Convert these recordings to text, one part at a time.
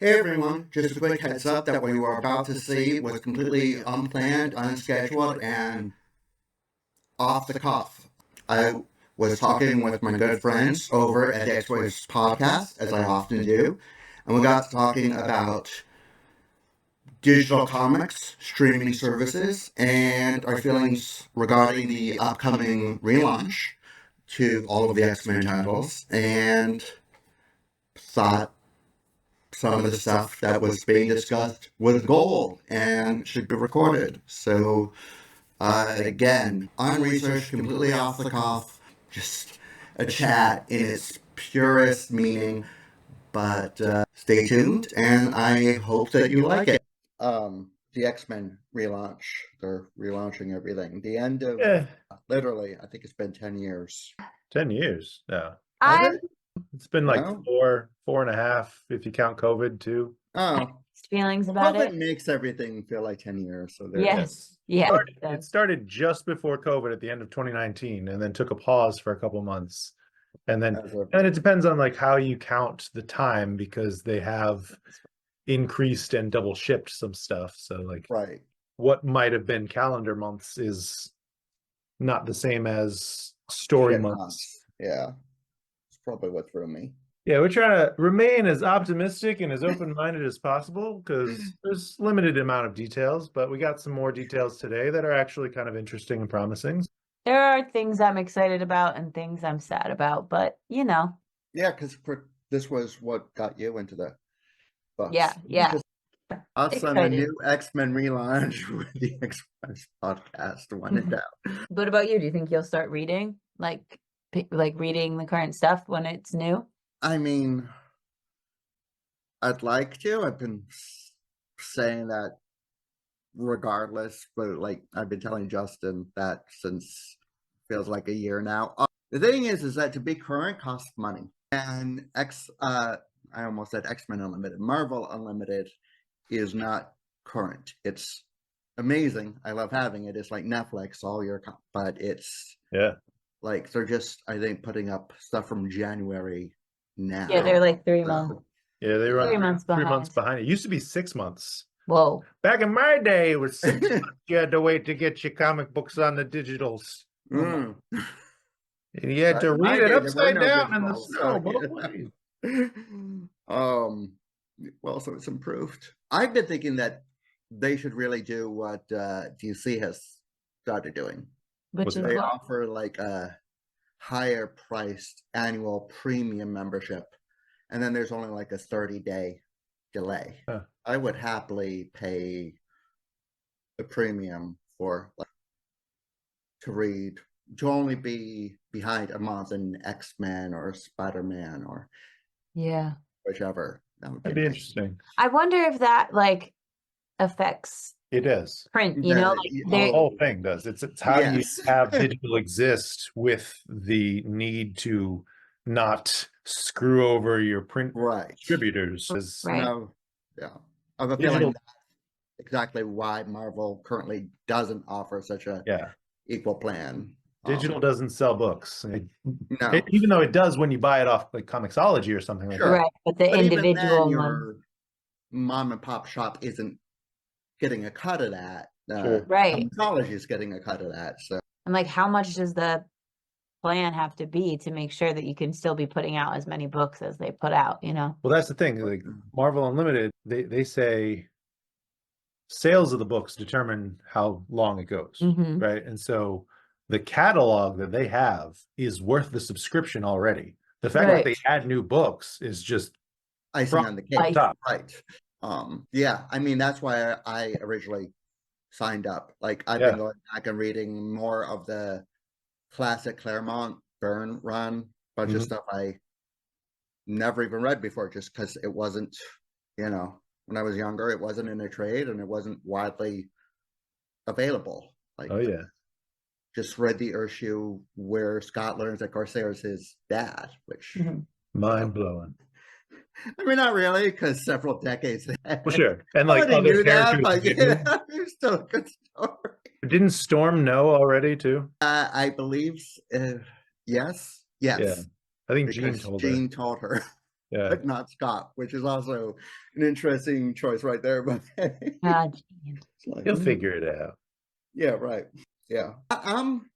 Hey everyone, just a quick heads up that what you are about to see was completely unplanned, unscheduled, and off the cuff. I was talking with my good friends over at the X-Boys podcast, as I often do, and we got talking about digital comics, streaming services, and our feelings regarding the upcoming relaunch to all of the X-Men titles, and thought some of the stuff that was being discussed was gold and should be recorded. So, again, unresearched, completely off the cuff, just a chat in its purest meaning. But stay tuned, and I hope that you like it. The X-Men relaunch. They're relaunching everything. The end of Yeah, literally, I think it's been 10 years. 10 years now. I'm It's been like No? 4.5 if you count COVID too. Oh, feelings about COVID it. makes everything feel like 10 years. So there Yes. Yeah. It started just before COVID at the end of 2019 and then took a pause for a couple months. And then it depends on like how you count the time because they have increased and double shipped some stuff. So like right. what might have been calendar months is not the same as story Shit months. Yeah. It's probably what threw me. Yeah, we're trying to remain as optimistic and as open-minded as possible because there's limited amount of details, but we got some more details today that are actually kind of interesting and promising. There are things I'm excited about and things I'm sad about, but you know. Yeah, because this was what got you into the books. Yeah. Us on the new X-Men relaunch with the X-Men podcast, one and down. What about you? Do you think you'll start reading, like reading the current stuff when it's new? I mean, I'd like to. I've been saying that regardless, but like I've been telling Justin that since feels like a year now. The thing is that to be current costs money, and I almost said X-Men Unlimited. Marvel Unlimited is not current. It's amazing. I love having it. It's like Netflix all year, but it's like they're just I think putting up stuff from January now. Yeah, they're like 3 months. Yeah, they run 3 months behind. 3 months behind. It used to be 6 months. Whoa. Back in my day, it was 6 months. You had to wait to get your comic books on the digitals. And you had to read it upside down in the snow. Well, so it's improved. I've been thinking that they should really do what DC has started doing. Which is they offer like a higher priced annual premium membership, and then there's only like a 30-day delay. I would happily pay the premium for to only be behind a month in X-Men or Spider-Man or whichever. That'd be interesting. I wonder if that like affects it does print, the whole thing does. It's how do you have digital exist with the need to not screw over your print distributors. No, yeah. I have a feeling that's exactly why Marvel currently doesn't offer such a equal plan. Digital doesn't sell books. Even though it does when you buy it off like Comixology or something like that. Right, but the individual even then, your mom and pop shop isn't getting a cut of that. Comixology is getting a cut of that. So I'm like, how much does the plan have to be to make sure that you can still be putting out as many books as they put out, Well, that's the thing. Like Marvel Unlimited, they say sales of the books determine how long it goes, right? And so the catalog that they have is worth the subscription already. The fact that they add new books is just icing on the cake. Right. Yeah, I mean, that's why I originally signed up. Like I've been going back and reading more of the classic Claremont Byrne run, bunch of stuff I never even read before, just because it wasn't, when I was younger, it wasn't in a trade and it wasn't widely available. Like, just read the issue where Scott learns that Corsair's his dad, which mind blowing. I mean, not really, because several decades. Well, sure, and like other characters. But it's still a good story. Didn't Storm know already too? I believe, yes. Yeah. I think Jean told her. Jean told her. Yeah. but not Scott, which is also an interesting choice right there. But God, it's like, He'll figure it out. yeah, right. Yeah. I'm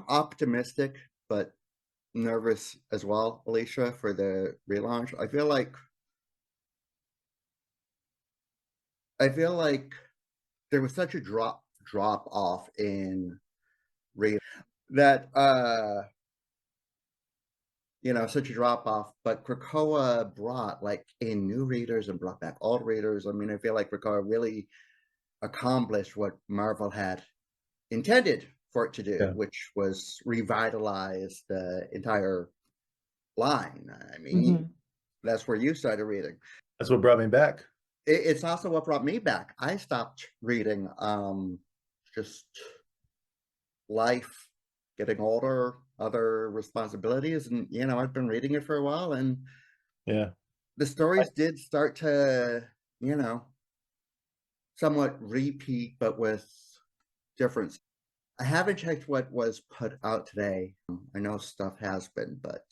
optimistic, but nervous as well, Alicia, for the relaunch. I feel like there was such a drop off in read that such a drop off, but Krakoa brought like in new readers and brought back old readers. I mean, I feel like Krakoa really accomplished what Marvel had intended for it to do, which was revitalize the entire line. I mean, that's where you started reading. That's what brought me back. It's also what brought me back. I stopped reading, just life, getting older, other responsibilities, and I've been reading it for a while, and the stories did start to, somewhat repeat, but with difference. I haven't checked what was put out today. I know stuff has been, but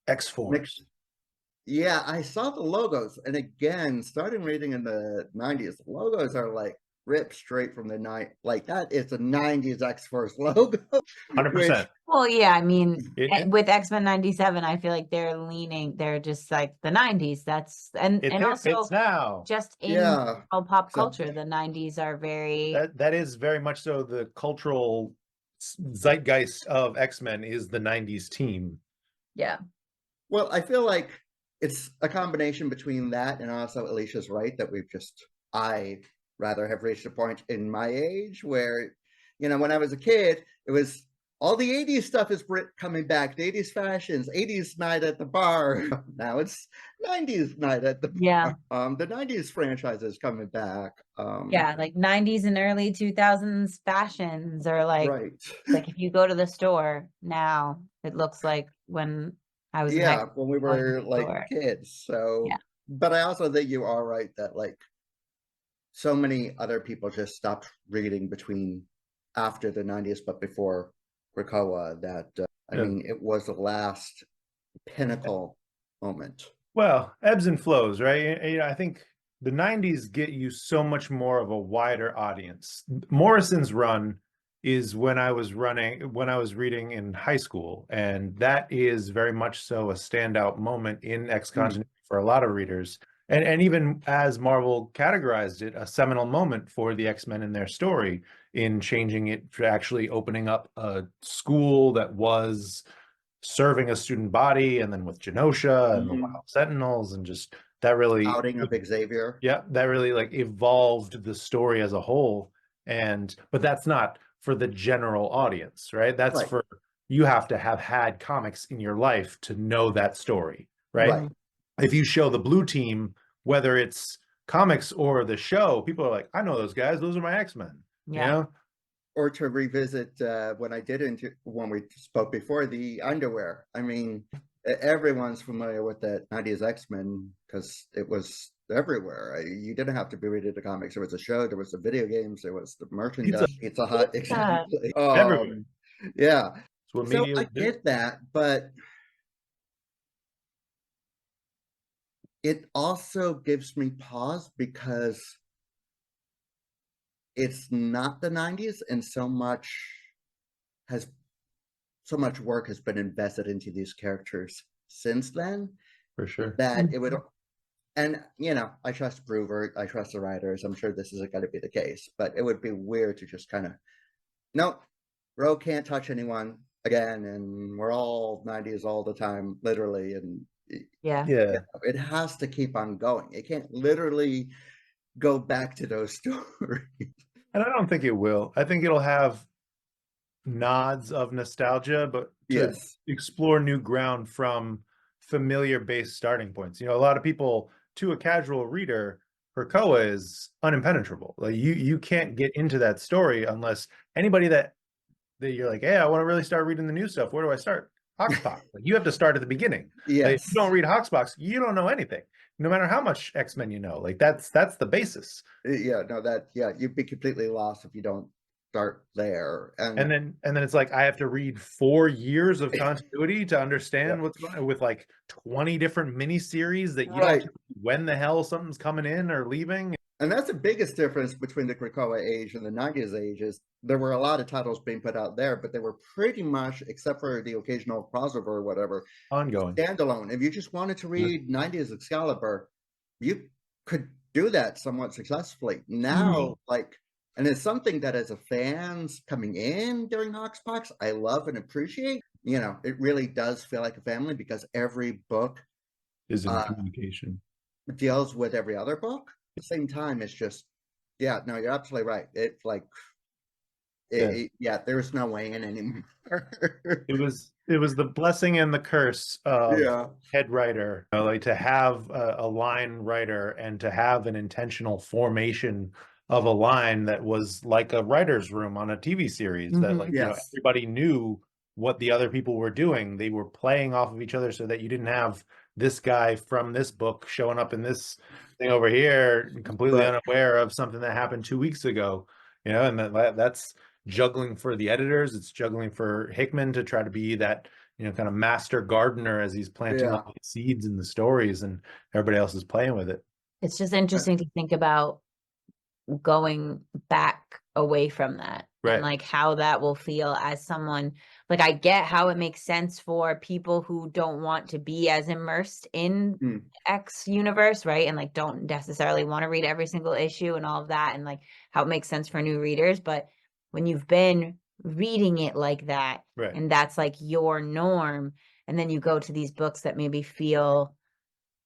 X-Force. Yeah, I saw the logos, and again, starting reading in the 90s, the logos are like ripped straight from the night. Like that is a 90s X-Force logo. 100%. Well, yeah, I mean, with X-Men 97, I feel like they're just like the 90s. And also now. just in pop culture, the 90s are very that is very much so the cultural zeitgeist of X-Men is the 90s team. Yeah. Well, I feel like it's a combination between that and also Alicia's right that I rather have reached a point in my age where, when I was a kid, it was all the 80s stuff is coming back, the 80s fashions, 80s night at the bar. Now it's 90s night at the bar. Yeah. The 90s franchises coming back. Like 90s and early 2000s fashions are like, like if you go to the store now, it looks like when I was when we were like kids. So, but I also think you are right that like so many other people just stopped reading between after the 90s, but before Krakoa that, I mean, it was the last pinnacle moment. Well, ebbs and flows, right? I think the 90s get you so much more of a wider audience. Morrison's run is when I was reading in high school, and that is very much so a standout moment in X continuity for a lot of readers. And even as Marvel categorized it, a seminal moment for the X-Men in their story in changing it to actually opening up a school that was serving a student body, and then with Genosha and the Wild Sentinels, and just that really outing of Xavier. Yeah, that really like evolved the story as a whole. But that's not for the general audience, right? That's for, you have to have had comics in your life to know that story, right? If you show the Blue Team, whether it's comics or the show, people are like, I know those guys, those are my X-Men. Or to revisit when we spoke before, the underwear. I mean, everyone's familiar with that 90s X-Men because it was everywhere. You didn't have to be reading the comics. There was a show, there was the video games, there was the merchandise. Pizza Hut, exactly. Yeah. So I get that, but it also gives me pause because it's not the 90s, and so much work has been invested into these characters since then. For sure. That it would, and I trust Brewer, I trust the writers. I'm sure this isn't going to be the case, but it would be weird to just kind of, nope, Ro can't touch anyone again, and we're all 90s all the time, literally, and it has to keep on going. It can't literally go back to those stories. And I don't think it will. I think it'll have nods of nostalgia, but to explore new ground from familiar based starting points. A lot of people, to a casual reader, Krakoa is unimpenetrable. Like you can't get into that story unless anybody that you're like, hey, I want to really start reading the new stuff. Where do I start? Hoxpox. Like, you have to start at the beginning. Like, if you don't read Hoxpox, you don't know anything, no matter how much X-Men you know. Like that's the basis. You'd be completely lost if you don't start there. And then it's like I have to read 4 years of continuity to understand what's going on, with like 20 different miniseries that you don't know when the hell something's coming in or leaving. And that's the biggest difference between the Krakoa age and the 90s age, is there were a lot of titles being put out there, but they were pretty much, except for the occasional crossover or whatever, ongoing, standalone. If you just wanted to read 90s Excalibur, you could do that somewhat successfully. Now, like, and it's something that as a fans coming in during Hoxpox, I love and appreciate. You know, it really does feel like a family, because every book is in communication, deals with every other book. At the same time, it's just, yeah, no, you're absolutely right. It's like, there's no way in anymore. It was the blessing and the curse of head writer, you know, like to have a line writer and to have an intentional formation of a line that was like a writer's room on a TV series, that like, you know, everybody knew what the other people were doing. They were playing off of each other, so that you didn't have this guy from this book showing up in this thing over here completely unaware of something that happened 2 weeks ago, you know. And that's juggling for the editors. It's juggling for Hickman to try to be that, you know, kind of master gardener as he's planting all the seeds in the stories, and everybody else is playing with it. It's just interesting to think about going back away from that, and like how that will feel as someone, like, I get how it makes sense for people who don't want to be as immersed in X universe, right? And like don't necessarily want to read every single issue and all of that, and like how it makes sense for new readers. But when you've been reading it like that, and that's like your norm, and then you go to these books that maybe feel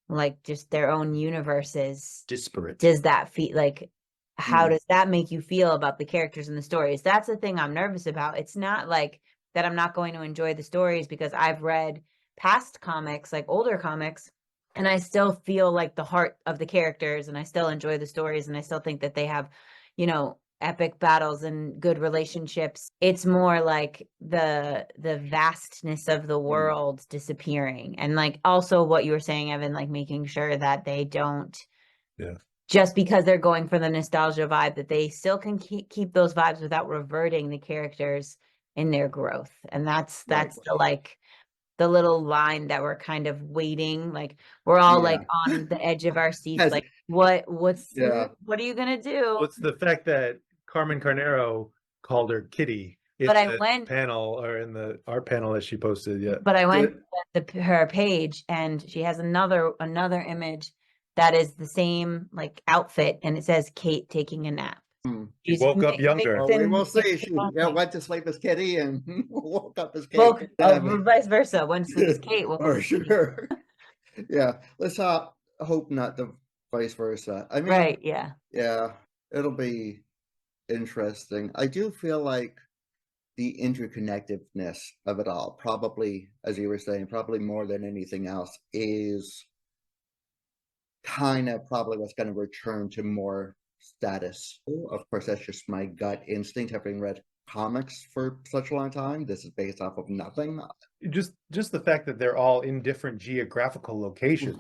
like just their own universes, disparate, does that feel like, how does that make you feel about the characters and the stories? That's the thing I'm nervous about. It's not like that I'm not going to enjoy the stories, because I've read past comics, like older comics, and I still feel like the heart of the characters, and I still enjoy the stories, and I still think that they have, you know, epic battles and good relationships. It's more like the vastness of the world disappearing, and like also what you were saying, Evan, like making sure that they don't, just because they're going for the nostalgia vibe, that they still can keep those vibes without reverting the characters in their growth. And that's the like the little line that we're kind of waiting, like we're all like on the edge of our seats, like what are you gonna do? What's the fact that Carmen Carnero called her Kitty in the panel, or in the art panel that she posted? But I went to her page, and she has another image that is the same like outfit, and it says Kate taking a nap. She woke up younger. Well, we will see. She went to sleep as Kitty and woke up as Kate. Vice versa. Went to sleep as Kate. For sure. Let's hope not the vice versa. I mean, it'll be interesting. I do feel like the interconnectedness of it all, probably, as you were saying, probably more than anything else, is kind of probably what's going to return to more status. Of course, that's just my gut instinct, having read comics for such a long time. This is based off of nothing. Just the fact that they're all in different geographical locations,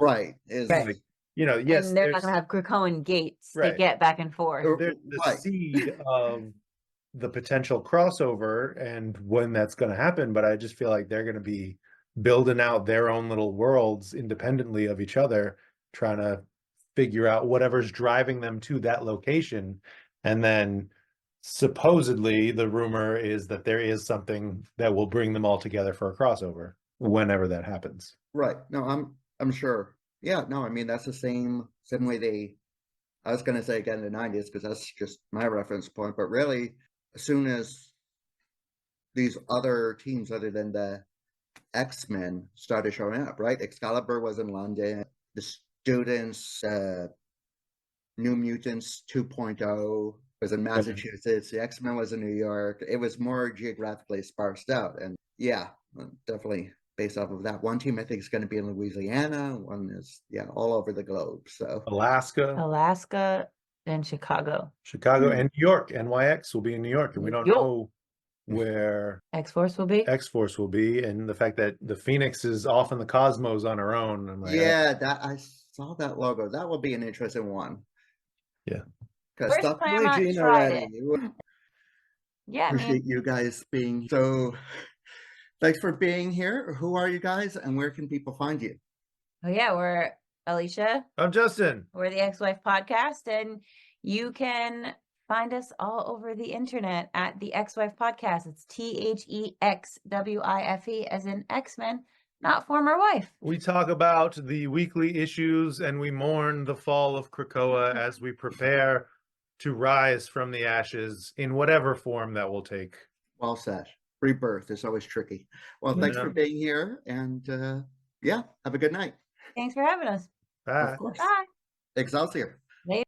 is like, you know, yes, and they're not gonna have Krakoan gates to get back and forth. There's the seed of the potential crossover and when that's going to happen, but I just feel like they're going to be building out their own little worlds independently of each other, trying to figure out whatever's driving them to that location. And then supposedly the rumor is that there is something that will bring them all together for a crossover whenever that happens. No, I'm sure. I mean, that's the same way I was going to say again in the 90s, because that's just my reference point, but really as soon as these other teams other than the X-Men started showing up, Excalibur was in London, the Students, New Mutants 2.0 was in Massachusetts, the X-Men was in New York. It was more geographically sparsed out, and definitely based off of that. One team I think is going to be in Louisiana, one is all over the globe. So Alaska and Chicago and New York. NYX will be in New York, and we don't know where X-Force will be, and the fact that the Phoenix is off in the cosmos on her own. I'm like, that I saw that logo. That will be an interesting one. Because stuff Gene already. Yeah, Appreciate you guys being so. Thanks for being here. Who are you guys, and where can people find you? Oh yeah, we're Alicia. I'm Justin. We're the Ex-Wife Podcast, and you can find us all over the internet at the Ex-Wife Podcast. It's THEXWIFE as in X-Men, not former wife. We talk about the weekly issues and we mourn the fall of Krakoa as we prepare to rise from the ashes in whatever form that will take. Well said. Rebirth is always tricky. Well, thanks for being here, and yeah, have a good night. Thanks for having us. Bye. Of course. Bye. Excelsior. Later.